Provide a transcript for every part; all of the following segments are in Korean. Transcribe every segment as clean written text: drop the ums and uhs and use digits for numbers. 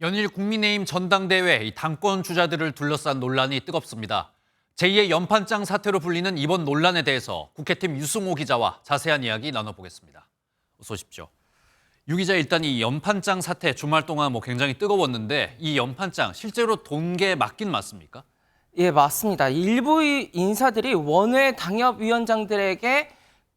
연일 국민의힘 전당대회 이 당권 주자들을 둘러싼 논란이 뜨겁습니다. 제2의 연판장 사태로 불리는 이번 논란에 대해서 국회팀 유승호 기자와 자세한 이야기 나눠보겠습니다. 어서 오십시오. 유 기자, 일단 이 연판장 사태 주말 동안 굉장히 뜨거웠는데 이 연판장 실제로 돈 게 맞긴 맞습니까? 예, 맞습니다. 일부 인사들이 원외 당협위원장들에게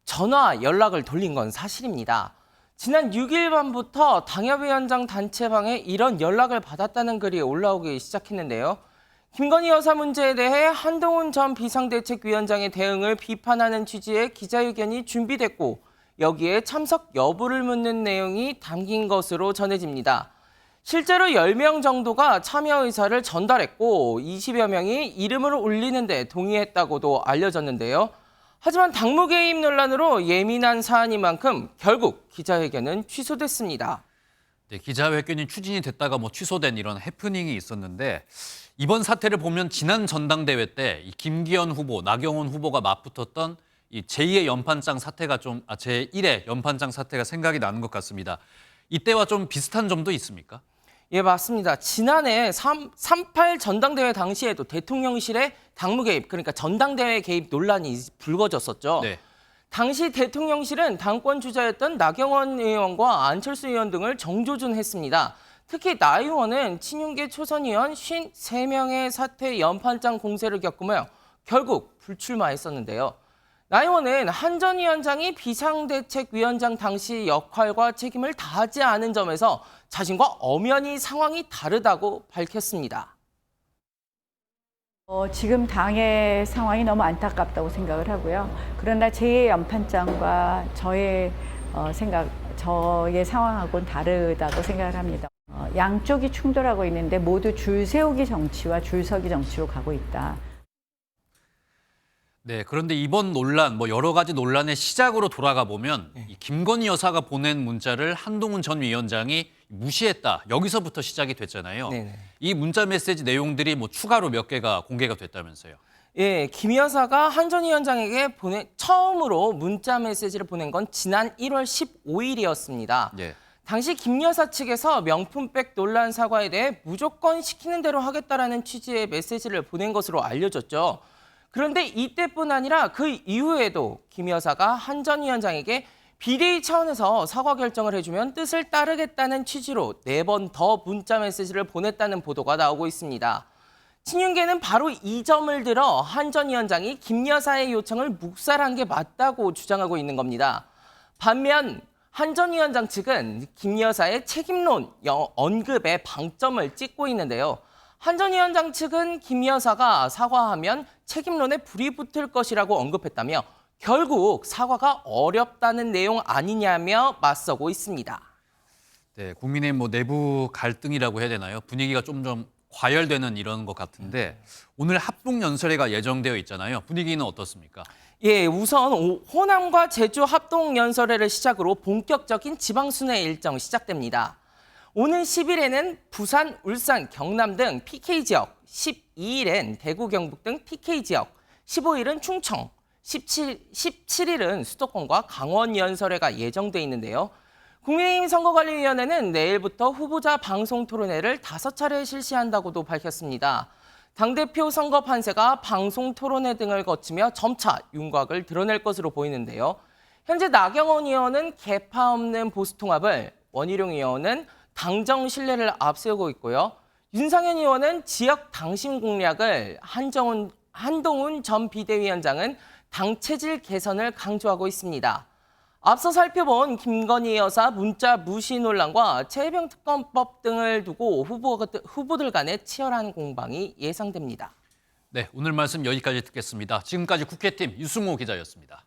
전화 연락을 돌린 건 사실입니다. 지난 6일 밤부터 당협위원장 단체방에 이런 연락을 받았다는 글이 올라오기 시작했는데요. 김건희 여사 문제에 대해 한동훈 전 비상대책위원장의 대응을 비판하는 취지의 기자회견이 준비됐고 여기에 참석 여부를 묻는 내용이 담긴 것으로 전해집니다. 실제로 10명 정도가 참여 의사를 전달했고 20여 명이 이름을 올리는 데 동의했다고도 알려졌는데요. 하지만 당무 개입 논란으로 예민한 사안인 만큼 결국 기자회견은 취소됐습니다. 네, 기자회견이 추진이 됐다가 취소된 이런 해프닝이 있었는데 이번 사태를 보면 지난 전당대회 때 이 김기현 후보, 나경원 후보가 맞붙었던 이 제2의 연판장 사태가 제1의 연판장 사태가 생각이 나는 것 같습니다. 이때와 좀 비슷한 점도 있습니까? 예, 맞습니다. 지난해 3.8 전당대회 당시에도 대통령실의 당무 개입, 그러니까 전당대회 개입 논란이 불거졌었죠. 네. 당시 대통령실은 당권 주자였던 나경원 의원과 안철수 의원 등을 정조준했습니다. 특히 나 의원은 친윤계 초선 의원 53명의 사퇴 연판장 공세를 겪으며 결국 불출마했었는데요. 나 의원은 한 전 위원장이 비상대책위원장 당시 역할과 책임을 다하지 않은 점에서 자신과 엄연히 상황이 다르다고 밝혔습니다. 지금 당의 상황이 너무 안타깝다고 생각을 하고요. 그러나 제 연판장과 저의 상황하고는 다르다고 생각을 합니다. 양쪽이 충돌하고 있는데 모두 줄 세우기 정치와 줄 서기 정치로 가고 있다. 네, 그런데 이번 논란, 여러 가지 논란의 시작으로 돌아가 보면 이 김건희 여사가 보낸 문자를 한동훈 전 위원장이 무시했다. 여기서부터 시작이 됐잖아요. 네네. 이 문자 메시지 내용들이 추가로 몇 개가 공개가 됐다면서요. 예, 김 여사가 한 전 위원장에게 처음으로 문자 메시지를 보낸 건 지난 1월 15일이었습니다. 네. 당시 김 여사 측에서 명품백 논란 사과에 대해 무조건 시키는 대로 하겠다라는 취지의 메시지를 보낸 것으로 알려졌죠. 그런데 이때뿐 아니라 그 이후에도 김 여사가 한 전 위원장에게 비대위 차원에서 사과 결정을 해주면 뜻을 따르겠다는 취지로 4번 더 문자 메시지를 보냈다는 보도가 나오고 있습니다. 친윤계는 바로 이 점을 들어 한 전 위원장이 김 여사의 요청을 묵살한 게 맞다고 주장하고 있는 겁니다. 반면 한 전 위원장 측은 김 여사의 책임론 언급에 방점을 찍고 있는데요. 한 전 위원장 측은 김 여사가 사과하면 책임론에 불이 붙을 것이라고 언급했다며 결국 사과가 어렵다는 내용 아니냐며 맞서고 있습니다. 네, 국민의힘 내부 갈등이라고 해야 되나요? 분위기가 좀 과열되는 이런 것 같은데 오늘 합동연설회가 예정되어 있잖아요. 분위기는 어떻습니까? 예, 우선 호남과 제주 합동연설회를 시작으로 본격적인 지방순회 일정 시작됩니다. 오는 10일에는 부산, 울산, 경남 등 PK 지역, 12일엔 대구, 경북 등 PK 지역, 15일은 충청, 17일은 수도권과 강원 연설회가 예정돼 있는데요. 국민의힘 선거관리위원회는 내일부터 후보자 방송 토론회를 5차례 실시한다고도 밝혔습니다. 당대표 선거 판세가 방송 토론회 등을 거치며 점차 윤곽을 드러낼 것으로 보이는데요. 현재 나경원 의원은 개파 없는 보수통합을, 원희룡 의원은 당정 신뢰를 앞세우고 있고요. 윤상현 의원은 지역 당심 공략을, 한동훈 전 비대위원장은 당 체질 개선을 강조하고 있습니다. 앞서 살펴본 김건희 여사 문자 무시 논란과 최혜병 특검법 등을 두고 후보들 간의 치열한 공방이 예상됩니다. 네, 오늘 말씀 여기까지 듣겠습니다. 지금까지 국회팀 유승호 기자였습니다.